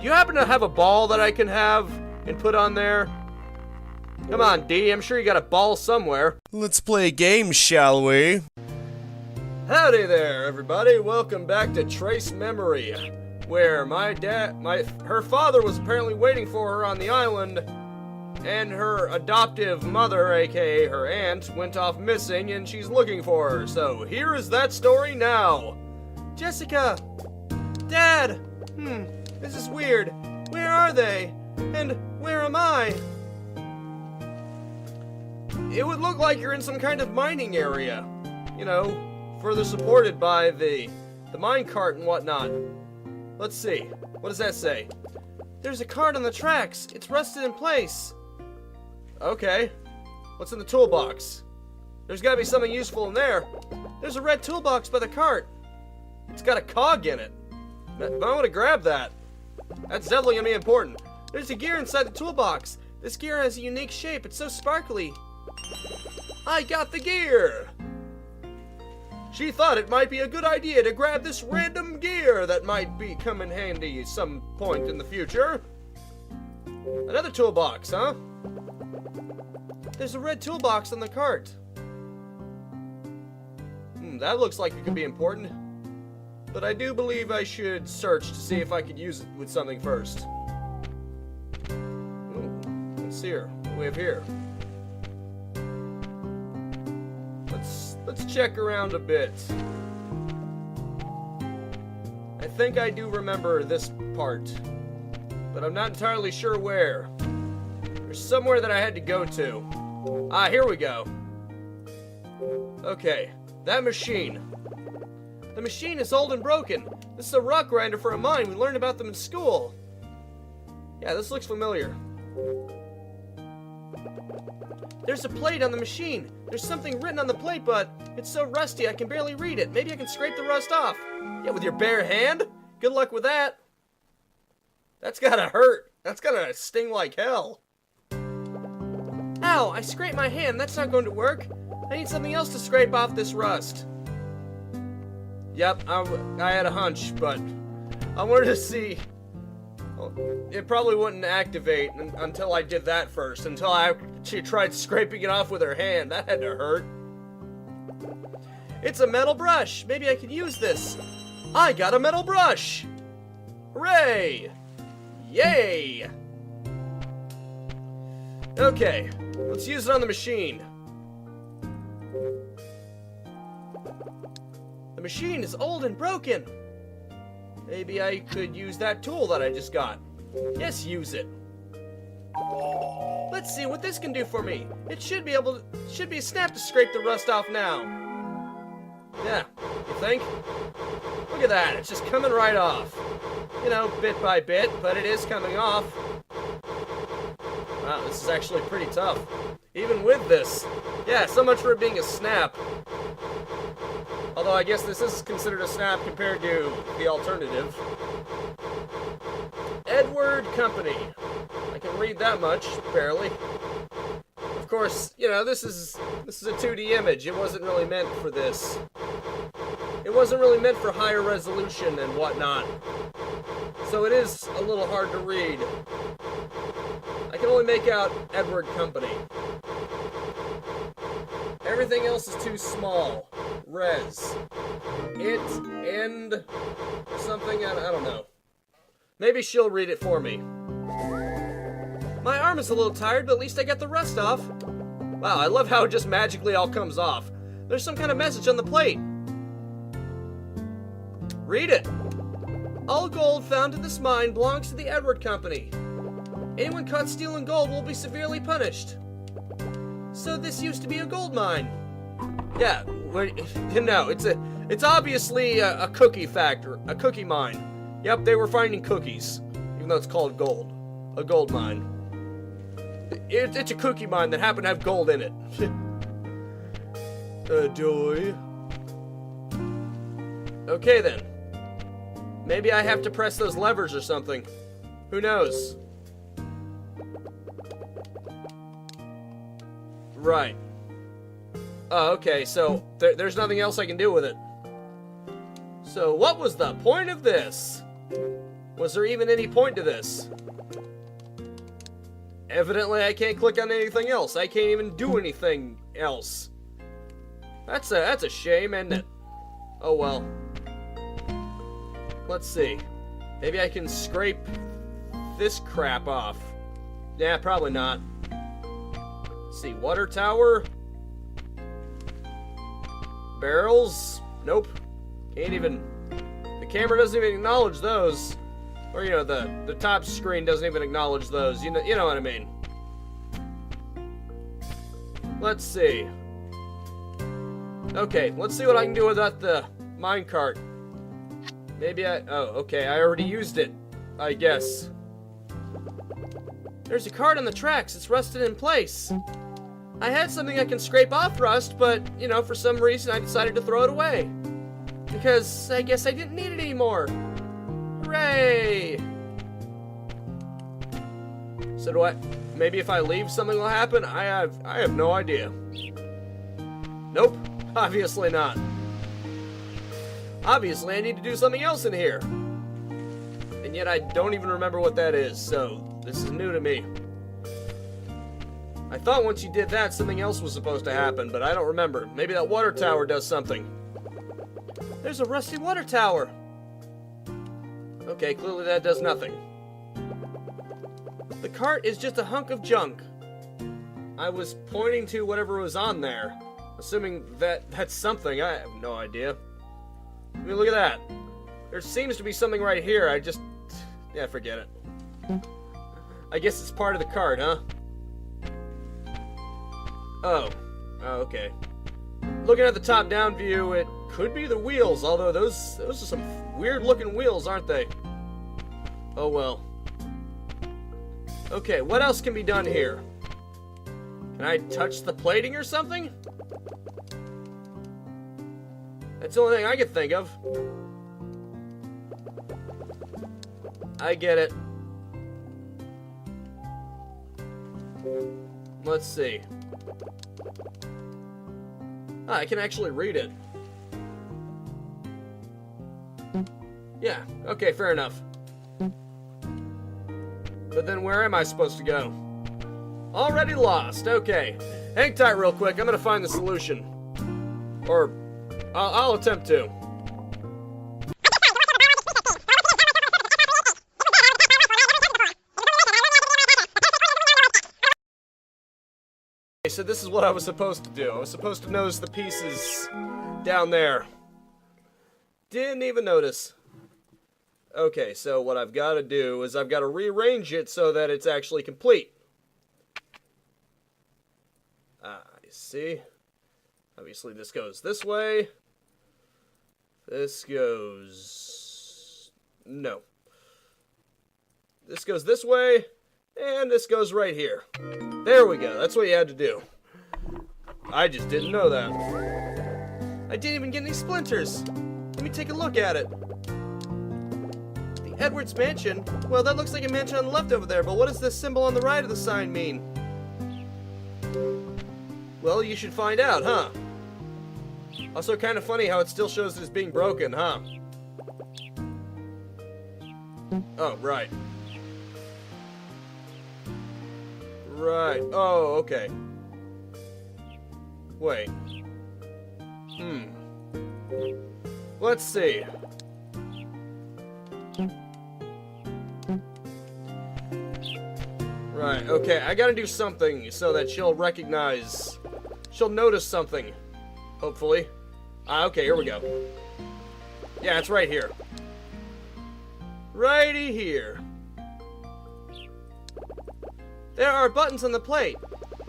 Do you happen to have a ball that I can have and put on there? Come on, D, I'm sure you got a ball somewhere. Let's play a game, shall we? Howdy there, everybody. Welcome back to Trace Memory, where her father was apparently waiting for her on the island, and her adoptive mother, aka her aunt, went off missing and she's looking for her. So here is that story now. Jessica! Dad! This is weird. Where are they? And where am I? It would look like you're in some kind of mining area. You know, further supported by the mine cart and whatnot. Let's see. What does that say? There's a cart on the tracks. It's rusted in place. Okay. What's in the toolbox? There's gotta be something useful in there. There's a red toolbox by the cart. It's got a cog in it. I want to grab that. That's definitely gonna be important. There's a gear inside the toolbox. This gear has a unique shape. It's so sparkly. I got the gear! She thought it might be a good idea to grab this random gear that might come in handy some point in the future. Another toolbox, huh? There's a red toolbox on the cart. That looks like it could be important. But I do believe I should search to see if I could use it with something first. Let's see here. What do we have here? Let's check around a bit. I think I do remember this part, but I'm not entirely sure where. There's somewhere that I had to go to. Ah, here we go. Okay, that machine. The machine is old and broken. This is a rock grinder for a mine. We learned about them in school. Yeah, this looks familiar. There's a plate on the machine. There's something written on the plate, but it's so rusty I can barely read it. Maybe I can scrape the rust off. Yeah, with your bare hand? Good luck with that. That's gotta hurt. That's gotta sting like hell. Ow, I scraped my hand. That's not going to work. I need something else to scrape off this rust. Yep, I had a hunch, but I wanted to see. It probably wouldn't activate until I did that first, until she tried scraping it off with her hand. That had to hurt. It's a metal brush. Maybe I could use this. I got a metal brush. Hooray! Yay! Okay, let's use it on the machine. The machine is old and broken. Maybe I could use that tool that I just got. Yes, use it. Let's see what this can do for me. It should be a snap to scrape the rust off now. Yeah, you think? Look at that, it's just coming right off. You know, bit by bit, but it is coming off. Wow, this is actually pretty tough. Even with this. Yeah, so much for it being a snap. Although I guess this is considered a snap compared to the alternative. Edward Company. I can read that much, barely. Of course, you know, this is a 2D image. It wasn't really meant for this. It wasn't really meant for higher resolution and whatnot. So it is a little hard to read. I can only make out Edward Company. Everything else is too small. Res. End, something, I don't know. Maybe she'll read it for me. My arm is a little tired, but at least I got the rust off. Wow, I love how it just magically all comes off. There's some kind of message on the plate. Read it. All gold found in this mine belongs to the Edward Company. Anyone caught stealing gold will be severely punished. So this used to be a gold mine. Yeah, no, it's obviously a cookie factory, a cookie mine. Yep, they were finding cookies, even though it's called gold. A gold mine. It's a cookie mine that happened to have gold in it. Joy. Okay then. Maybe I have to press those levers or something. Who knows? Right. Oh, okay, so there's nothing else I can do with it. So what was the point of this? Was there even any point to this? Evidently, I can't click on anything else. I can't even do anything else. That's a shame, isn't it? Oh well. Let's see. Maybe I can scrape this crap off. Yeah, probably not. Let's see, water tower. Barrels. Nope. Can't even. The camera doesn't even acknowledge those. Or, you know, the top screen doesn't even acknowledge those. You know what I mean. Let's see. Okay, let's see what I can do without the minecart. Maybe oh, okay, I already used it, I guess. There's a cart on the tracks. It's rusted in place. I had something I can scrape off rust, but, you know, for some reason I decided to throw it away. Because I guess I didn't need it anymore. Hooray! So do I... Maybe if I leave, something will happen? I have no idea. Nope. Obviously not. Obviously, I need to do something else in here. And yet I don't even remember what that is, so this is new to me. I thought once you did that, something else was supposed to happen, but I don't remember. Maybe that water tower does something. There's a rusty water tower. Okay, clearly that does nothing. The cart is just a hunk of junk. I was pointing to whatever was on there, assuming that that's something. I have no idea. I mean, look at that. There seems to be something right here. Yeah, forget it. I guess it's part of the cart, huh? Oh, okay. Looking at the top-down view, it could be the wheels, although those are some weird-looking wheels, aren't they? Oh well. Okay, what else can be done here? Can I touch the plating or something? That's the only thing I can think of. I get it. Let's see. Ah, I can actually read it. Yeah, okay, fair enough. But then where am I supposed to go? Already lost, okay. Hang tight real quick, I'm gonna find the solution. Or, I'll attempt to. Okay, so this is what I was supposed to do. I was supposed to notice the pieces down there. Didn't even notice. Okay, so what I've got to do is I've got to rearrange it so that it's actually complete. I see. Obviously this goes this way. This goes... No. This goes this way, and this goes right here. There we go, that's what you had to do. I just didn't know that. I didn't even get any splinters. Let me take a look at it. The Edwards Mansion? Well, that looks like a mansion on the left over there, but what does this symbol on the right of the sign mean? Well, you should find out, huh? Also kind of funny how it still shows it as being broken, huh? Oh, right. Right. Oh, okay. Wait. Let's see. Right, okay, I gotta do something so that she'll recognize... She'll notice something. Hopefully. Okay, here we go. Yeah, it's right here. Righty here. There are buttons on the plate.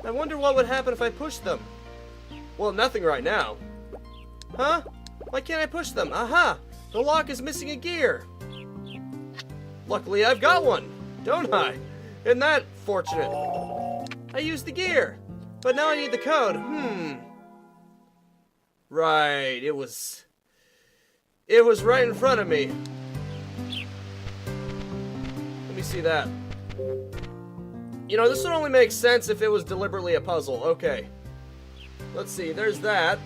I wonder what would happen if I pushed them. Well, nothing right now. Huh? Why can't I push them? Aha! The lock is missing a gear. Luckily, I've got one, don't I? Isn't that fortunate? I used the gear, but now I need the code. Right, it was right in front of me. Let me see that. You know, this would only make sense if it was deliberately a puzzle. Okay. Let's see, there's that.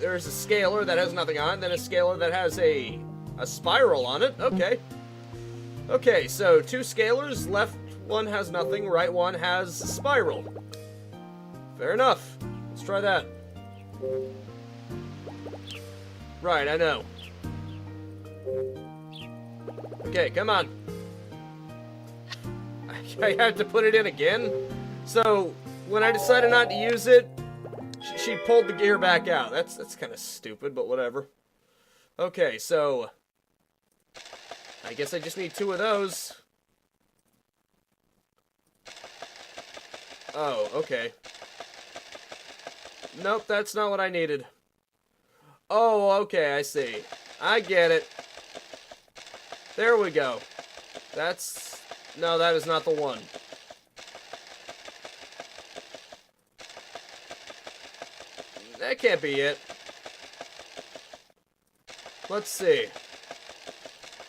There's a scaler that has nothing on it, then a scaler that has a spiral on it. Okay. Okay, so 2 scalars, left one has nothing, right one has a spiral. Fair enough. Let's try that. Right, I know. Okay, come on. I have to put it in again? So, when I decided not to use it, she pulled the gear back out. That's kind of stupid, but whatever. Okay, so I guess I just need 2 of those. Oh, okay. Nope, that's not what I needed. Oh, okay, I see. I get it. There we go. That's... No, that is not the one. That can't be it. Let's see.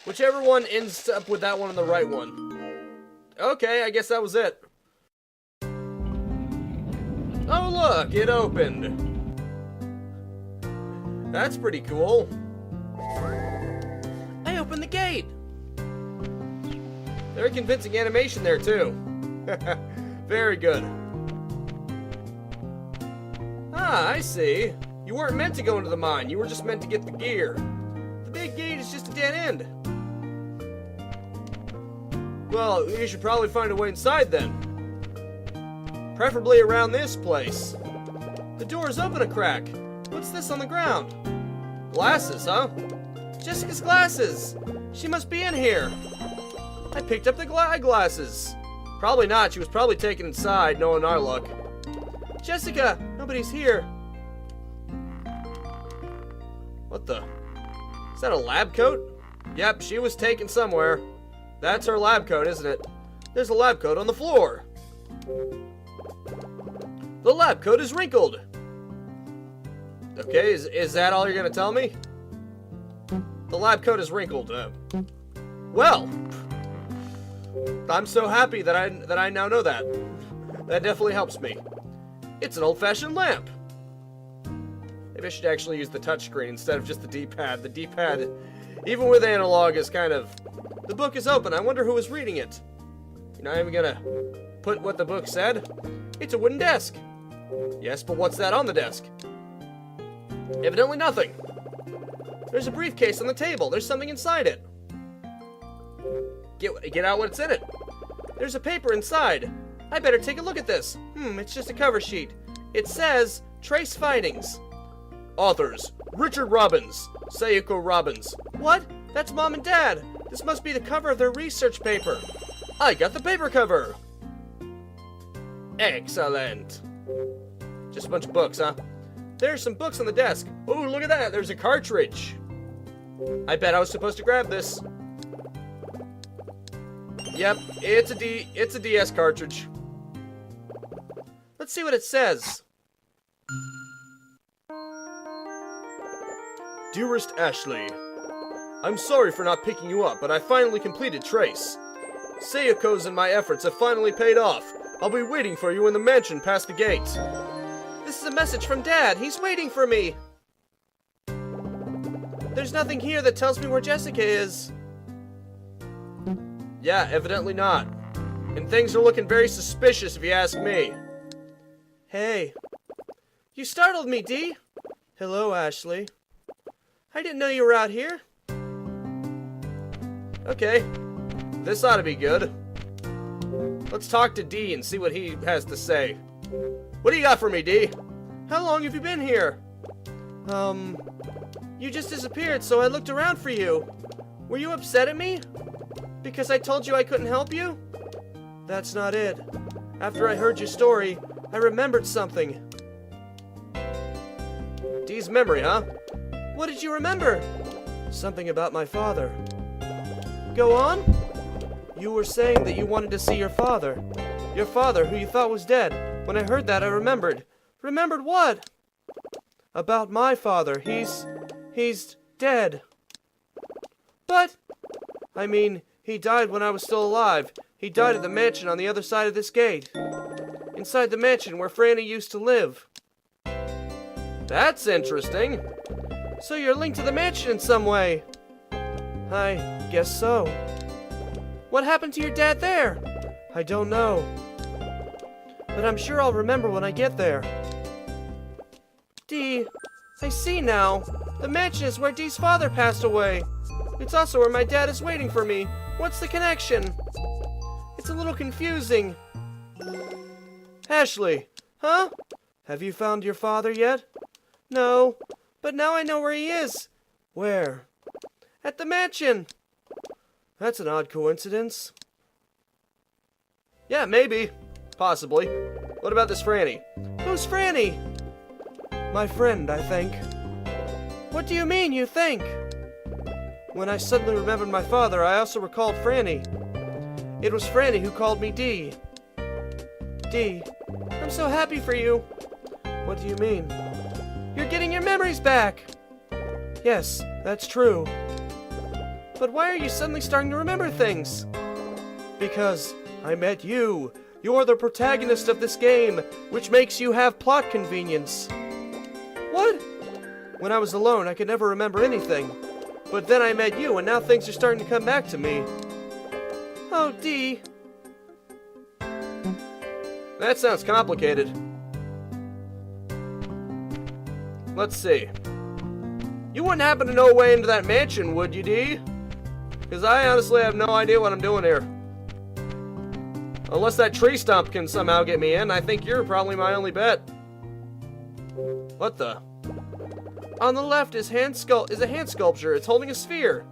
Whichever one ends up with that one and the right one. Okay, I guess that was it. Oh look, it opened. That's pretty cool. I opened the gate. Very convincing animation there too. Very good. Ah, I see. You weren't meant to go into the mine, you were just meant to get the gear. The big gate is just a dead end. Well, you should probably find a way inside then. Preferably around this place. The door's open a crack. What's this on the ground? Glasses, huh? Jessica's glasses! She must be in here. I picked up the glasses. Probably not, she was probably taken inside, knowing our luck. Jessica! Nobody's here. What the? Is that a lab coat? Yep, she was taken somewhere. That's her lab coat, isn't it? There's a lab coat on the floor. The lab coat is wrinkled. Okay, is that all you're gonna tell me? The lab coat is wrinkled. Well, I'm so happy that I now know that. That definitely helps me. It's an old-fashioned lamp. Maybe I should actually use the touchscreen instead of just the D-pad. The D-pad, even with analog, is kind of... The book is open. I wonder who is reading it. You're not even gonna put what the book said? It's a wooden desk. Yes, but what's that on the desk? Evidently nothing. There's a briefcase on the table. There's something inside it. Get out what's in it. There's a paper inside. I better take a look at this. It's just a cover sheet. It says, Trace Findings. Authors, Richard Robbins, Sayoko Robbins. What? That's Mom and Dad. This must be the cover of their research paper. I got the paper cover. Excellent. Just a bunch of books, huh? There's some books on the desk. Oh, look at that. There's a cartridge. I bet I was supposed to grab this. Yep, it's a DS cartridge. Let's see what it says. Dearest Ashley, I'm sorry for not picking you up, but I finally completed Trace. Sayoko's and my efforts have finally paid off. I'll be waiting for you in the mansion past the gate. This is a message from Dad. He's waiting for me. There's nothing here that tells me where Jessica is. Yeah, evidently not. And things are looking very suspicious if you ask me. Hey. You startled me, Dee. Hello, Ashley. I didn't know you were out here. Okay. This ought to be good. Let's talk to Dee and see what he has to say. What do you got for me, Dee? How long have you been here? You just disappeared, so I looked around for you. Were you upset at me? Because I told you I couldn't help you? That's not it. After I heard your story, I remembered something. Dee's memory, huh? What did you remember? Something about my father. Go on? You were saying that you wanted to see your father. Your father, who you thought was dead. When I heard that, I remembered. Remembered what? About my father. He's dead. But, I mean, he died when I was still alive. He died at the mansion on the other side of this gate. Inside the mansion where Franny used to live. That's interesting. So you're linked to the mansion in some way. I guess so. What happened to your dad there? I don't know. But I'm sure I'll remember when I get there. Dee, I see now. The mansion is where Dee's father passed away. It's also where my dad is waiting for me. What's the connection? It's a little confusing. Ashley, huh? Have you found your father yet? No, but now I know where he is. Where? At the mansion. That's an odd coincidence. Yeah, maybe. Possibly. What about this Franny? Who's Franny? My friend, I think. What do you mean, you think? When I suddenly remembered my father, I also recalled Franny. It was Franny who called me Dee. Dee, I'm so happy for you. What do you mean? You're getting your memories back. Yes, that's true. But why are you suddenly starting to remember things? Because I met you. You're the protagonist of this game, which makes you have plot convenience. What? When I was alone, I could never remember anything. But then I met you, and now things are starting to come back to me. Oh, Dee. That sounds complicated. Let's see. You wouldn't happen to know a way into that mansion, would you, Dee? Because I honestly have no idea what I'm doing here. Unless that tree stump can somehow get me in, I think you're probably my only bet. What the? On the left is a hand sculpture. It's holding a sphere.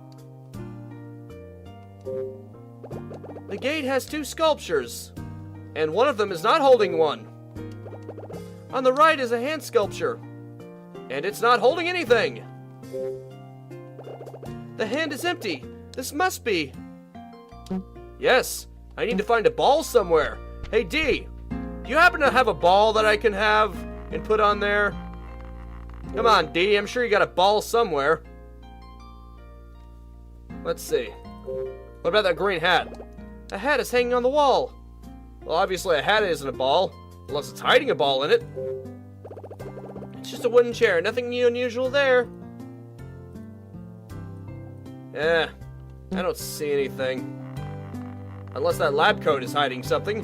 The gate has two sculptures, and one of them is not holding one. On the right is a hand sculpture, and it's not holding anything. The hand is empty. This must be. Yes, I need to find a ball somewhere. Hey, Dee, do you happen to have a ball that I can have and put on there? Come on, Dee, I'm sure you got a ball somewhere. Let's see. What about that green hat? A hat is hanging on the wall. Well, obviously a hat isn't a ball, unless it's hiding a ball in it. It's just a wooden chair, nothing unusual there. Yeah, I don't see anything. Unless that lab coat is hiding something.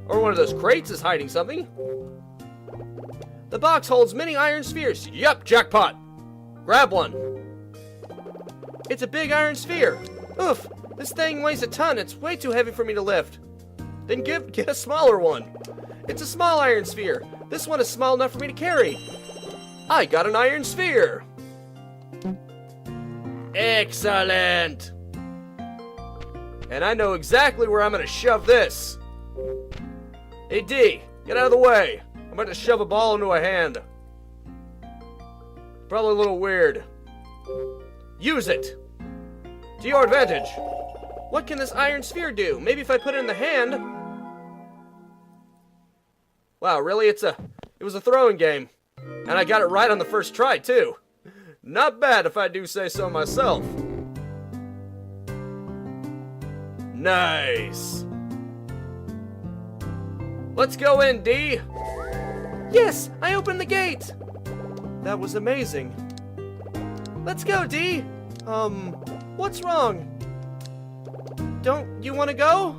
Or one of those crates is hiding something. The box holds many iron spheres. Yup, jackpot. Grab one. It's a big iron sphere. Oof, this thing weighs a ton. It's way too heavy for me to lift. Then get a smaller one. It's a small iron sphere. This one is small enough for me to carry. I got an iron sphere. Excellent. And I know exactly where I'm going to shove this. Hey, Dee, get out of the way. I'm about to shove a ball into a hand. Probably a little weird. Use it. To your advantage. What can this iron sphere do? Maybe if I put it in the hand. Wow, really? It was a throwing game. And I got it right on the first try, too. Not bad if I do say so myself. Nice. Let's go in, Dee. Yes, I opened the gate. That was amazing. Let's go, Dee. What's wrong? Don't you want to go?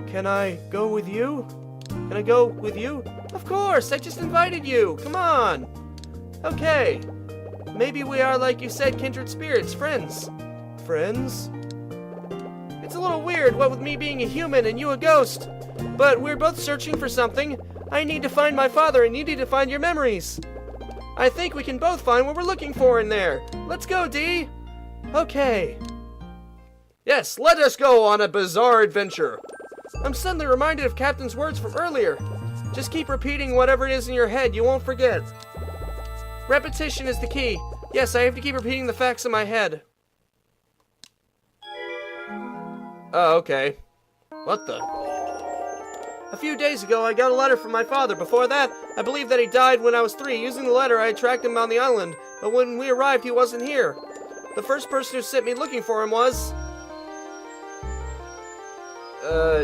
Can I go with you? Can I go with you? Of course, I just invited you. Come on. Okay. Maybe we are, like you said, kindred spirits, friends. Friends? It's a little weird, what with me being a human and you a ghost. But we're both searching for something. I need to find my father and you need to find your memories. I think we can both find what we're looking for in there. Let's go, Dee. Okay. Yes, let us go on a bizarre adventure. I'm suddenly reminded of Captain's words from earlier. Just keep repeating whatever it is in your head, you won't forget. Repetition is the key. Yes, I have to keep repeating the facts in my head. Oh, okay. What the? A few days ago, I got a letter from my father. Before that, I believe that he died when I was 3. Using the letter, I tracked him on the island. But when we arrived, he wasn't here. The first person who sent me looking for him was...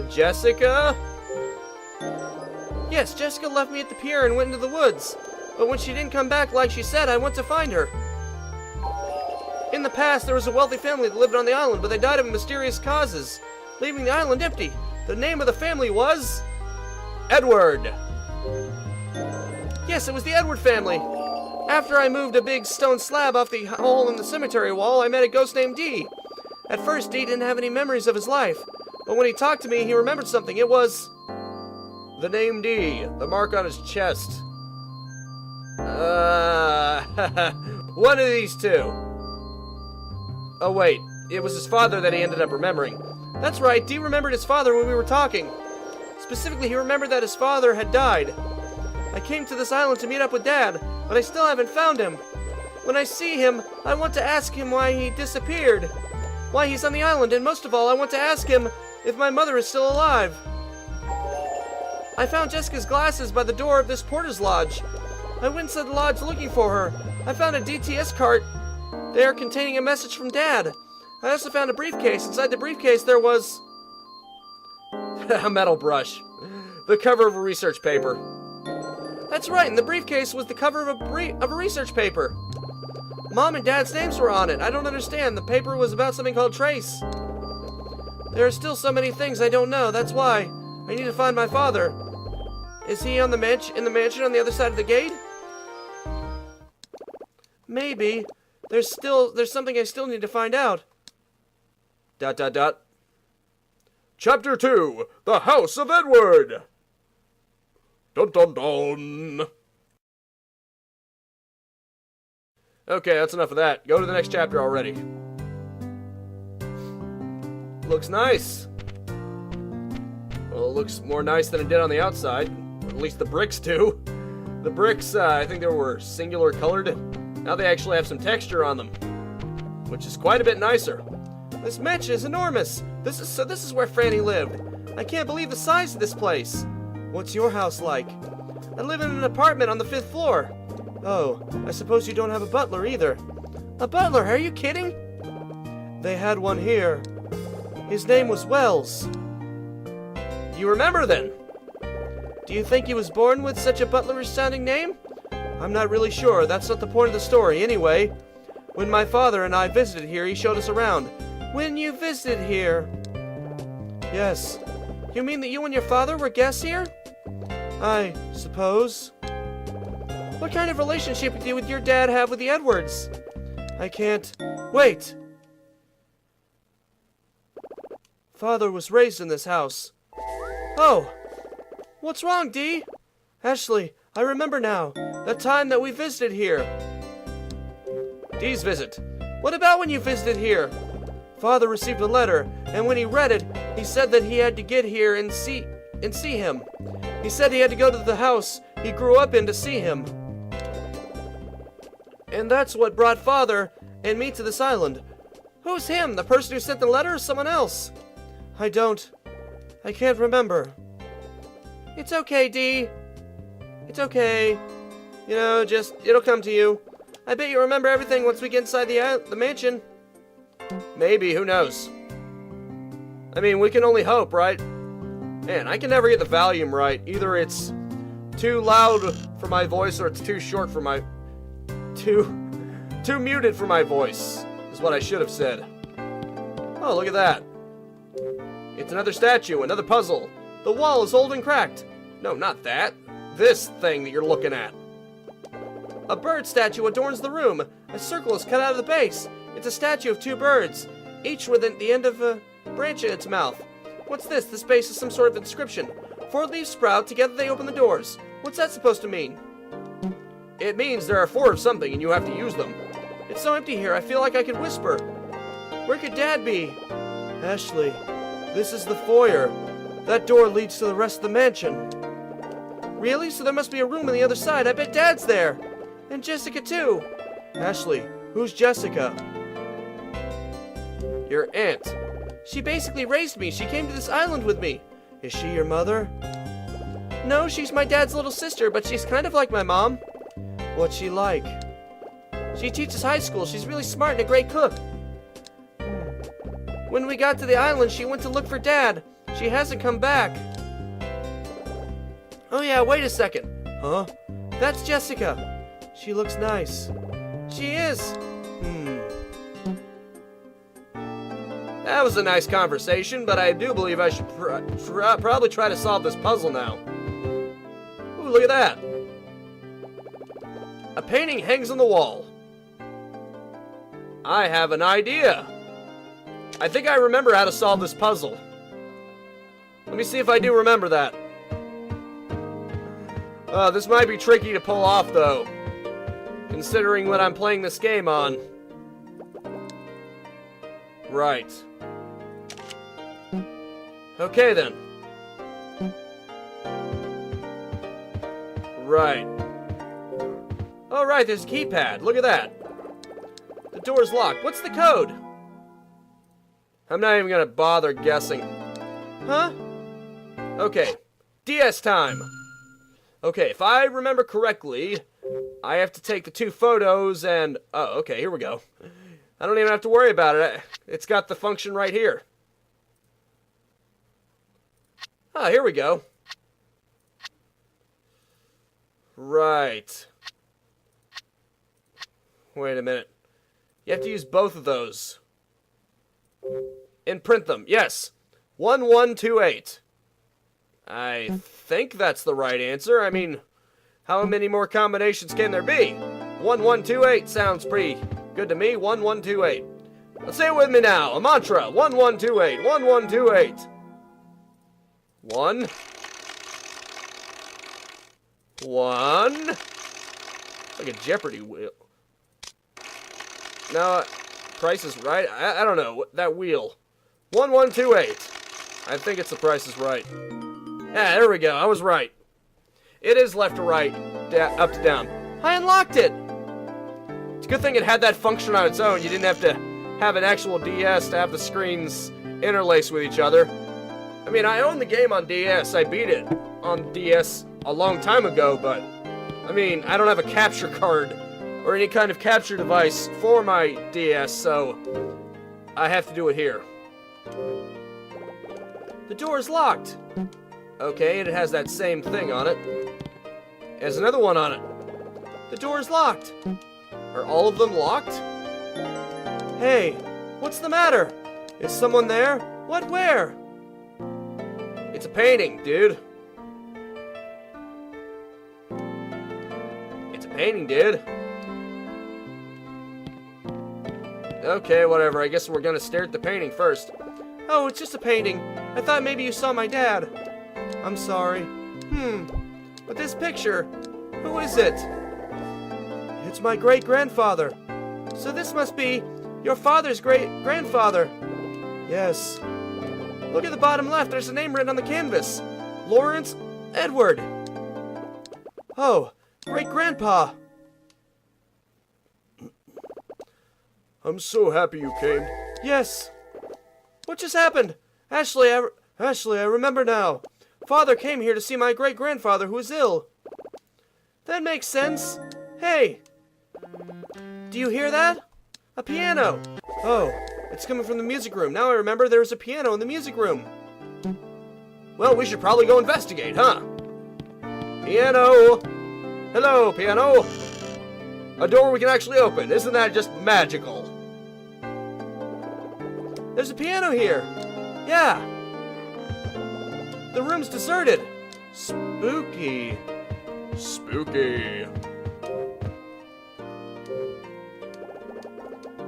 Jessica? Yes, Jessica left me at the pier and went into the woods. But when she didn't come back like she said, I went to find her. In the past, there was a wealthy family that lived on the island, but they died of mysterious causes, leaving the island empty. The name of the family was... Edward. Yes, it was the Edward family. After I moved a big stone slab off the hole in the cemetery wall, I met a ghost named Dee. At first, Dee didn't have any memories of his life, but when he talked to me, he remembered something. It was... the name Dee, the mark on his chest. One of these two. Oh wait, it was his father that he ended up remembering. That's right, Dee remembered his father when we were talking. Specifically, he remembered that his father had died. I came to this island to meet up with Dad, but I still haven't found him. When I see him, I want to ask him why he disappeared, why he's on the island, and most of all, I want to ask him if my mother is still alive. I found Jessica's glasses by the door of this porter's lodge. I went inside the lodge looking for her. I found a DTS cart there containing a message from Dad. I also found a briefcase. Inside the briefcase there was... a metal brush. The cover of a research paper. That's right, and the briefcase was the cover of a research paper. Mom and Dad's names were on it. I don't understand. The paper was about something called Trace. There are still so many things I don't know. That's why I need to find my father. Is he on the in the mansion on the other side of the gate? Maybe. There's something I still need to find out. ... Chapter 2, The House of Edward! Dun dun dun! Okay, that's enough of that. Go to the next chapter already. Looks nice. Well, it looks more nice than it did on the outside. Or at least the bricks do. The bricks, I think they were singular colored. Now they actually have some texture on them, which is quite a bit nicer. This mansion is enormous. This is where Franny lived. I can't believe the size of this place. What's your house like? I live in an apartment on the 5th floor. Oh, I suppose you don't have a butler either. A butler? Are you kidding? They had one here. His name was Wells. You remember then? Do you think he was born with such a butlerish sounding name? I'm not really sure. That's not the point of the story. Anyway, when my father and I visited here, he showed us around. When you visited here? Yes. You mean that you and your father were guests here? I suppose. What kind of relationship did your dad have with the Edwards? I can't... Wait! Father was raised in this house. Oh! What's wrong, Dee? Ashley, I remember now. That time that we visited here. Dee's visit. What about when you visited here? Father received a letter, and when he read it, he said that he had to get here and see him. He said he had to go to the house he grew up in to see him. And that's what brought Father and me to this island. Who's him? The person who sent the letter or someone else? I can't remember. It's okay, Dee. It's okay. You know, it'll come to you. I bet you remember everything once we get inside the mansion. Maybe, who knows? I mean, we can only hope, right? Man, I can never get the volume right. Either it's too loud for my voice or it's too short for my... Too muted for my voice, is what I should have said. Oh, look at that. It's another statue, another puzzle. The wall is old and cracked. No, not that. This thing that you're looking at. A bird statue adorns the room. A circle is cut out of the base. It's a statue of 2 birds, each with the end of a branch in its mouth. What's this? This base is some sort of inscription. 4 leaves sprout, together they open the doors. What's that supposed to mean? It means there are 4 of something and you have to use them. It's so empty here, I feel like I could whisper. Where could Dad be? Ashley, this is the foyer. That door leads to the rest of the mansion. Really? So there must be a room on the other side. I bet Dad's there. And Jessica too. Ashley, who's Jessica? Your aunt. She basically raised me. She came to this island with me. Is she your mother? No, she's my dad's little sister, but she's kind of like my mom. What's she like? She teaches high school. She's really smart and a great cook. When we got to the island, she went to look for Dad. She hasn't come back. Oh yeah, wait a second. Huh? That's Jessica. She looks nice. She is. That was a nice conversation, but I do believe I should probably try to solve this puzzle now. Ooh, look at that. A painting hangs on the wall. I have an idea. I think I remember how to solve this puzzle. Let me see if I do remember that. This might be tricky to pull off, though, considering what I'm playing this game on. Right. Okay, then. Right. Oh, right, there's a keypad. Look at that. The door's locked. What's the code? I'm not even gonna bother guessing. Huh? Okay. DS time. Okay, if I remember correctly, I have to take the 2 photos and... Oh, okay, here we go. I don't even have to worry about it. It's got the function right here. Ah, here we go. Right. Wait a minute. You have to use both of those. And print them. Yes. 1128. I think that's the right answer. I mean, how many more combinations can there be? 1128 sounds pretty good to me. 1128. Let's say it with me now. A mantra. 1128. 1128. 1. 1. It's like a Jeopardy wheel. No, Price is Right. I don't know. That wheel. 1128. I think it's The Price is Right. Yeah, there we go. I was right. It is left to right, up to down. I unlocked it! It's a good thing it had that function on its own. You didn't have to have an actual DS to have the screens interlace with each other. I mean, I own the game on DS. I beat it on DS a long time ago, but... I mean, I don't have a capture card or any kind of capture device for my DS, so... I have to do it here. The door is locked. Okay, it has that same thing on it. There's another one on it. The door is locked. Are all of them locked? Hey, what's the matter? Is someone there? What, where? It's a painting, dude. It's a painting, dude. Okay, whatever. I guess we're gonna stare at the painting first. Oh, it's just a painting. I thought maybe you saw my dad. I'm sorry. But this picture, who is it? It's my great-grandfather. So this must be your father's great-grandfather. Yes. Look at the bottom left, there's a name written on the canvas. Lawrence Edward. Oh, great-grandpa. I'm so happy you came. Yes. What just happened? Ashley, I remember now. Father came here to see my great-grandfather who is ill. That makes sense. Hey! Do you hear that? A piano! Oh, it's coming from the music room. Now I remember there was a piano in the music room. Well, we should probably go investigate, huh? Piano! Hello, piano! A door we can actually open. Isn't that just magical? There's a piano here. Yeah. The room's deserted. Spooky. Spooky.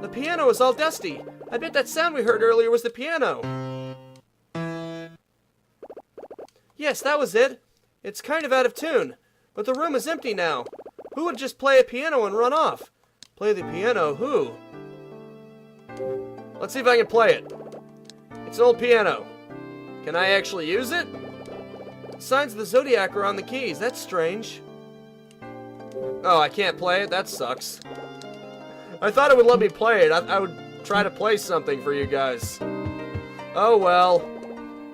The piano is all dusty. I bet that sound we heard earlier was the piano. Yes, that was it. It's kind of out of tune, but the room is empty now. Who would just play a piano and run off? Play the piano, who? Let's see if I can play it. It's an old piano. Can I actually use it? Signs of the Zodiac are on the keys. That's strange. Oh, I can't play it? That sucks. I thought it would let me play it. I would try to play something for you guys. Oh well.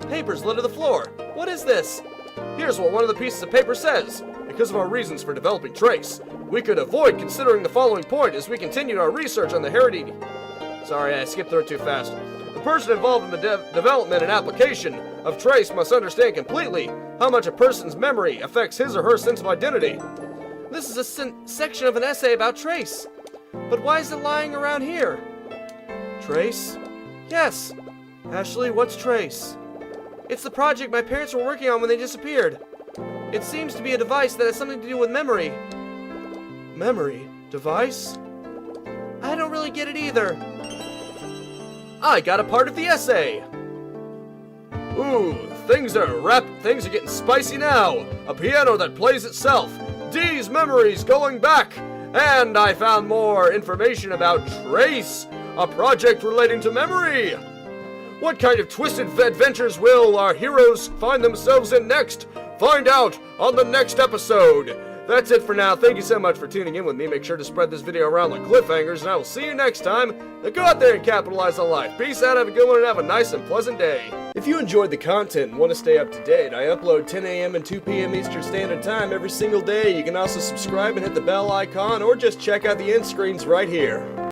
Papers litter the floor. What is this? Here's what one of the pieces of paper says. Because of our reasons for developing Trace, we could avoid considering the following point as we continued our research on the heritage. Sorry, I skipped through it too fast. The person involved in the development and application of Trace must understand completely how much a person's memory affects his or her sense of identity. This is a section of an essay about Trace. But why is it lying around here? Trace? Yes, Ashley, what's Trace? It's the project my parents were working on when they disappeared. It seems to be a device that has something to do with memory. Memory? Device? I don't really get it either. I got a part of the essay. Ooh, things are getting spicy now. A piano that plays itself. D's memories going back. And I found more information about Trace, a project relating to memory. What kind of twisted adventures will our heroes find themselves in next? Find out on the next episode. That's it for now. Thank you so much for tuning in with me. Make sure to spread this video around like cliffhangers, and I will see you next time. Now go out there and capitalize on life. Peace out, have a good one, and have a nice and pleasant day. If you enjoyed the content and want to stay up to date, I upload 10 a.m. and 2 p.m. Eastern Standard Time every single day. You can also subscribe and hit the bell icon, or just check out the end screens right here.